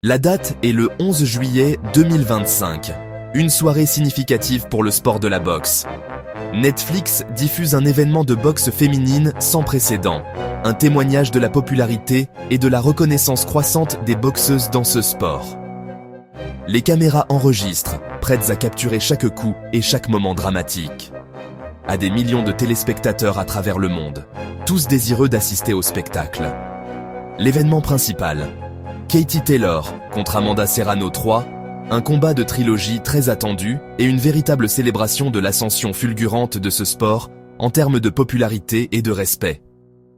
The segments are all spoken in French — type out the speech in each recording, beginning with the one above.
La date est le 11 juillet 2025, une soirée significative pour le sport de la boxe. Netflix diffuse un événement de boxe féminine sans précédent, un témoignage de la popularité et de la reconnaissance croissante des boxeuses dans ce sport. Les caméras enregistrent, prêtes à capturer chaque coup et chaque moment dramatique. À des millions de téléspectateurs à travers le monde, tous désireux d'assister au spectacle. L'événement principal, Katie Taylor contre Amanda Serrano 3, un combat de trilogie très attendu et une véritable célébration de l'ascension fulgurante de ce sport en termes de popularité et de respect.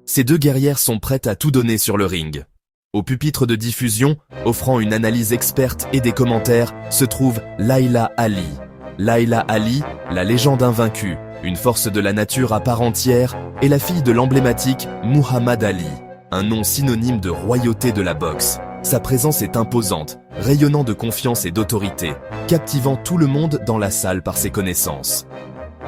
Ces deux guerrières sont prêtes à tout donner sur le ring. Au pupitre de diffusion, offrant une analyse experte et des commentaires, se trouve Laila Ali. Laila Ali, la légende invaincue, une force de la nature à part entière, est la fille de l'emblématique Muhammad Ali, un nom synonyme de royauté de la boxe. Sa présence est imposante, rayonnant de confiance et d'autorité, captivant tout le monde dans la salle par ses connaissances.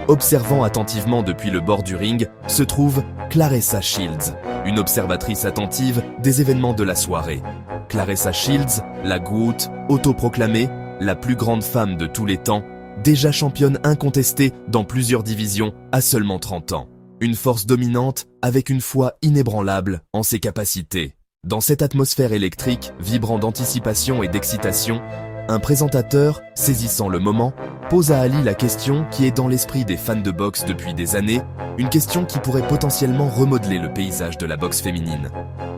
Observant attentivement depuis le bord du ring, se trouve Claressa Shields, une observatrice attentive des événements de la soirée. Claressa Shields, la GOAT, autoproclamée, la plus grande femme de tous les temps, déjà championne incontestée dans plusieurs divisions à seulement 30 ans. Une force dominante avec une foi inébranlable en ses capacités. Dans cette atmosphère électrique, vibrant d'anticipation et d'excitation, un présentateur, saisissant le moment, pose à Ali la question qui est dans l'esprit des fans de boxe depuis des années, une question qui pourrait potentiellement remodeler le paysage de la boxe féminine.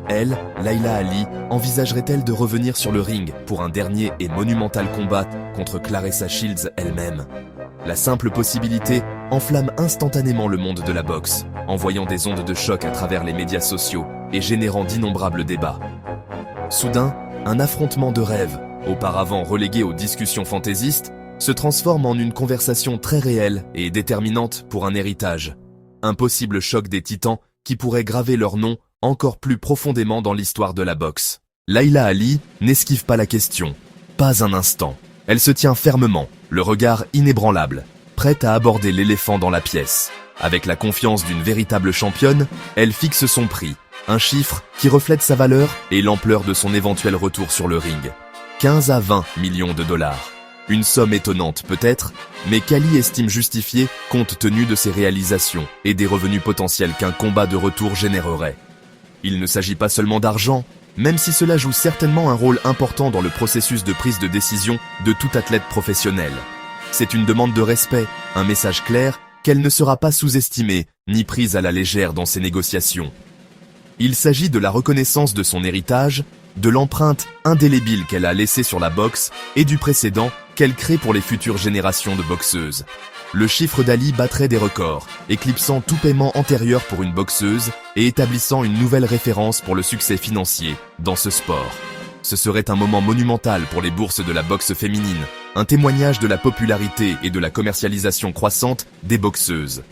Elle, Laila Ali, envisagerait-elle de revenir sur le ring pour un dernier et monumental combat contre Claressa Shields elle-même? La simple possibilité enflamme instantanément le monde de la boxe, envoyant des ondes de choc à travers les médias sociaux et générant d'innombrables débats. Soudain, un affrontement de rêve, auparavant relégué aux discussions fantaisistes, se transforme en une conversation très réelle et déterminante pour un héritage. Un possible choc des titans qui pourrait graver leur nom encore plus profondément dans l'histoire de la boxe. Laila Ali n'esquive pas la question, pas un instant. Elle se tient fermement, le regard inébranlable, prête à aborder l'éléphant dans la pièce. Avec la confiance d'une véritable championne, elle fixe son prix, un chiffre qui reflète sa valeur et l'ampleur de son éventuel retour sur le ring. 15 à 20 millions de dollars. Une somme étonnante peut-être, mais qu'Ali estime justifiée compte tenu de ses réalisations et des revenus potentiels qu'un combat de retour générerait. Il ne s'agit pas seulement d'argent, même si cela joue certainement un rôle important dans le processus de prise de décision de tout athlète professionnel. C'est une demande de respect, un message clair qu'elle ne sera pas sous-estimée ni prise à la légère dans ses négociations. Il s'agit de la reconnaissance de son héritage, de l'empreinte indélébile qu'elle a laissée sur la boxe et du précédent qu'elle crée pour les futures générations de boxeuses. Le chiffre d'Ali battrait des records, éclipsant tout paiement antérieur pour une boxeuse et établissant une nouvelle référence pour le succès financier dans ce sport. Ce serait un moment monumental pour les bourses de la boxe féminine, un témoignage de la popularité et de la commercialisation croissante des boxeuses.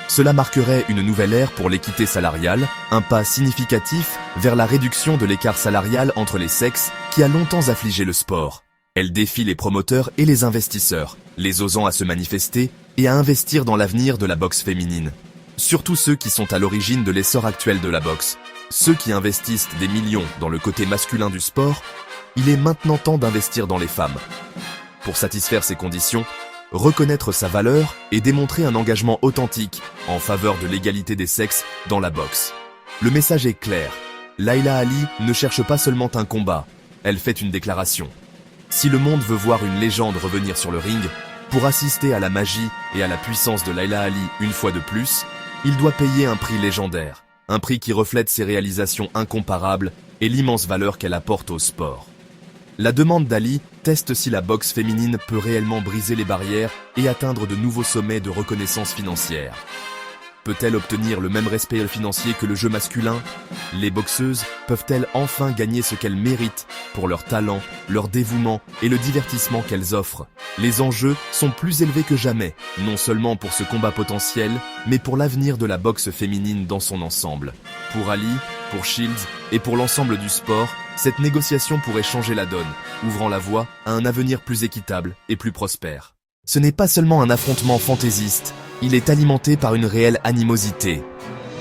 Cela marquerait une nouvelle ère pour l'équité salariale, un pas significatif vers la réduction de l'écart salarial entre les sexes qui a longtemps affligé le sport. Elle défie les promoteurs et les investisseurs, les osant à se manifester et à investir dans l'avenir de la boxe féminine. Surtout ceux qui sont à l'origine de l'essor actuel de la boxe. Ceux qui investissent des millions dans le côté masculin du sport, il est maintenant temps d'investir dans les femmes. Pour satisfaire ces conditions, reconnaître sa valeur et démontrer un engagement authentique en faveur de l'égalité des sexes dans la boxe. Le message est clair. Laila Ali ne cherche pas seulement un combat, elle fait une déclaration. Si le monde veut voir une légende revenir sur le ring, pour assister à la magie et à la puissance de Laila Ali une fois de plus, il doit payer un prix légendaire, un prix qui reflète ses réalisations incomparables et l'immense valeur qu'elle apporte au sport. La demande d'Ali teste si la boxe féminine peut réellement briser les barrières et atteindre de nouveaux sommets de reconnaissance financière. Peut-elle obtenir le même respect financier que le jeu masculin? Les boxeuses peuvent-elles enfin gagner ce qu'elles méritent pour leur talent, leur dévouement et le divertissement qu'elles offrent? Les enjeux sont plus élevés que jamais, non seulement pour ce combat potentiel, mais pour l'avenir de la boxe féminine dans son ensemble. Pour Ali, pour Shields et pour l'ensemble du sport, cette négociation pourrait changer la donne, ouvrant la voie à un avenir plus équitable et plus prospère. Ce n'est pas seulement un affrontement fantaisiste, il est alimenté par une réelle animosité.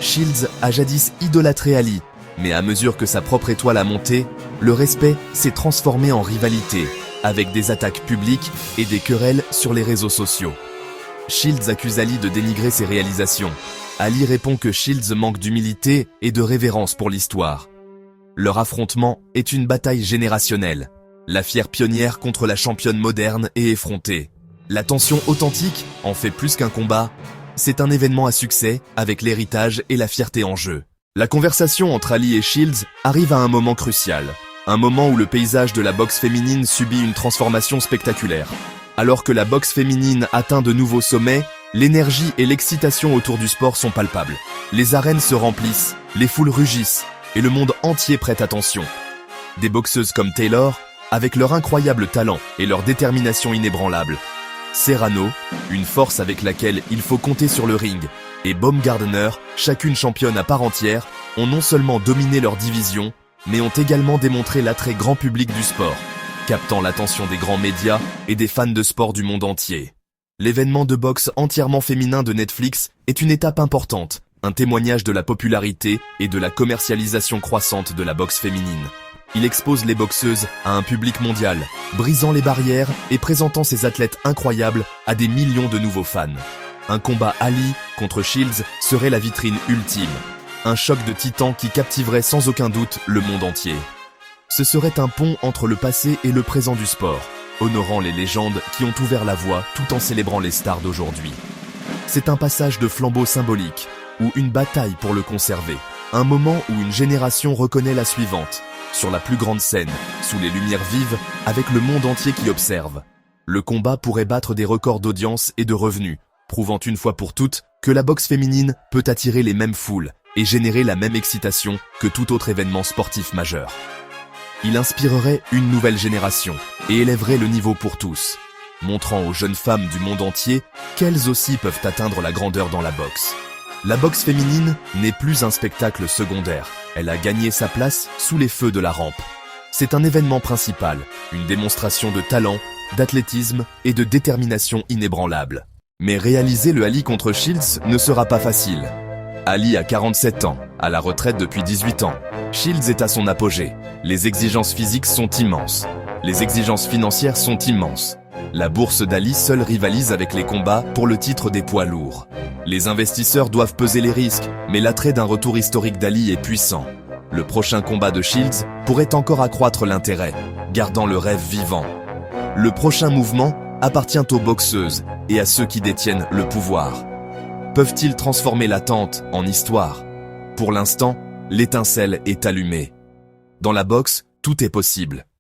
Shields a jadis idolâtré Ali, mais à mesure que sa propre étoile a monté, le respect s'est transformé en rivalité, avec des attaques publiques et des querelles sur les réseaux sociaux. Shields accuse Ali de dénigrer ses réalisations. Ali répond que Shields manque d'humilité et de révérence pour l'histoire. Leur affrontement est une bataille générationnelle. La fière pionnière contre la championne moderne et effrontée. La tension authentique en fait plus qu'un combat. C'est un événement à succès avec l'héritage et la fierté en jeu. La conversation entre Ali et Shields arrive à un moment crucial. Un moment où le paysage de la boxe féminine subit une transformation spectaculaire. Alors que la boxe féminine atteint de nouveaux sommets, l'énergie et l'excitation autour du sport sont palpables. Les arènes se remplissent, les foules rugissent, et le monde entier prête attention. Des boxeuses comme Taylor, avec leur incroyable talent et leur détermination inébranlable. Serrano, une force avec laquelle il faut compter sur le ring, et Baumgardner, chacune championne à part entière, ont non seulement dominé leur division, mais ont également démontré l'attrait grand public du sport, captant l'attention des grands médias et des fans de sport du monde entier. L'événement de boxe entièrement féminin de Netflix est une étape importante, un témoignage de la popularité et de la commercialisation croissante de la boxe féminine. Il expose les boxeuses à un public mondial, brisant les barrières et présentant ses athlètes incroyables à des millions de nouveaux fans. Un combat Ali contre Shields serait la vitrine ultime. Un choc de titans qui captiverait sans aucun doute le monde entier. Ce serait un pont entre le passé et le présent du sport, honorant les légendes qui ont ouvert la voie tout en célébrant les stars d'aujourd'hui. C'est un passage de flambeau symbolique, ou une bataille pour le conserver. Un moment où une génération reconnaît la suivante, sur la plus grande scène, sous les lumières vives, avec le monde entier qui observe. Le combat pourrait battre des records d'audience et de revenus, prouvant une fois pour toutes que la boxe féminine peut attirer les mêmes foules et générer la même excitation que tout autre événement sportif majeur. Il inspirerait une nouvelle génération et élèverait le niveau pour tous, montrant aux jeunes femmes du monde entier qu'elles aussi peuvent atteindre la grandeur dans la boxe. La boxe féminine n'est plus un spectacle secondaire, elle a gagné sa place sous les feux de la rampe. C'est un événement principal, une démonstration de talent, d'athlétisme et de détermination inébranlable. Mais réaliser le Ali contre Shields ne sera pas facile. Ali a 47 ans, à la retraite depuis 18 ans. Shields est à son apogée. Les exigences physiques sont immenses. Les exigences financières sont immenses. La bourse d'Ali seule rivalise avec les combats pour le titre des poids lourds. Les investisseurs doivent peser les risques, mais l'attrait d'un retour historique d'Ali est puissant. Le prochain combat de Shields pourrait encore accroître l'intérêt, gardant le rêve vivant. Le prochain mouvement appartient aux boxeuses et à ceux qui détiennent le pouvoir. Peuvent-ils transformer l'attente en histoire? Pour l'instant, l'étincelle est allumée. Dans la boxe, tout est possible.